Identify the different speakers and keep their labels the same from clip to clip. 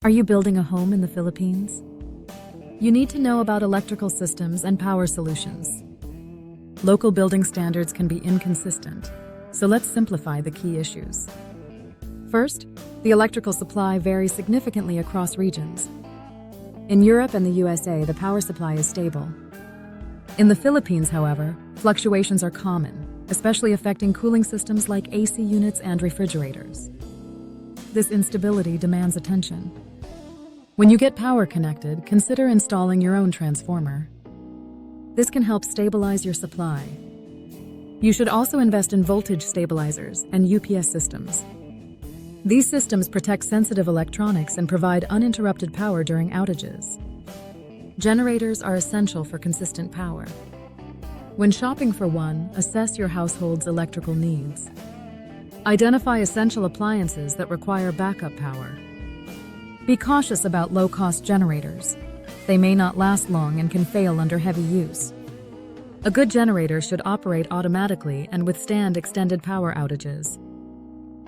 Speaker 1: Are you building a home in the Philippines? You need to know about electrical systems and power solutions. Local building standards can be inconsistent, so let's simplify the key issues. First, the electrical supply varies significantly across regions. In Europe and the USA, the power supply is stable. In the Philippines, however, fluctuations are common, especially affecting cooling systems like AC units and refrigerators. This instability demands attention. When you get power connected, consider installing your own transformer. This can help stabilize your supply. You should also invest in voltage stabilizers and UPS systems. These systems protect sensitive electronics and provide uninterrupted power during outages. Generators are essential for consistent power. When shopping for one, assess your household's electrical needs. Identify essential appliances that require backup power. Be cautious about low-cost generators. They may not last long and can fail under heavy use. A good generator should operate automatically and withstand extended power outages.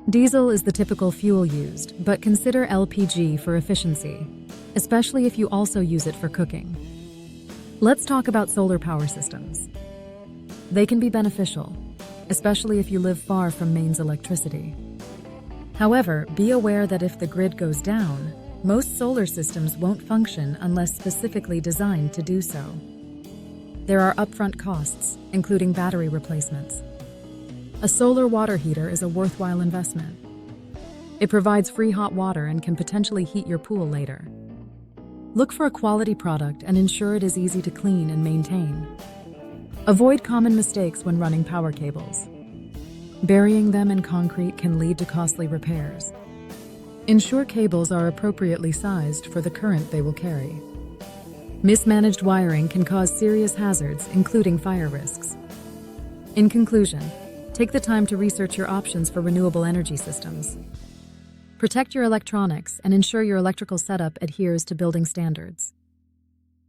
Speaker 1: Diesel is the typical fuel used, but consider LPG for efficiency, especially if you also use it for cooking. Let's talk about solar power systems. They can be beneficial, especially if you live far from mains electricity. However, be aware that if the grid goes down, most solar systems won't function unless specifically designed to do so. There are upfront costs, including battery replacements. A solar water heater is a worthwhile investment. It provides free hot water and can potentially heat your pool later. Look for a quality product and ensure it is easy to clean and maintain. Avoid common mistakes when running power cables. Burying them in concrete can lead to costly repairs. Ensure cables are appropriately sized for the current they will carry. Mismanaged wiring can cause serious hazards, including fire risks. In conclusion, take the time to research your options for renewable energy systems. Protect your electronics and ensure your electrical setup adheres to building standards.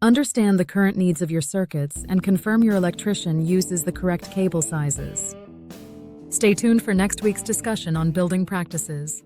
Speaker 1: Understand the current needs of your circuits and confirm your electrician uses the correct cable sizes. Stay tuned for next week's discussion on building practices.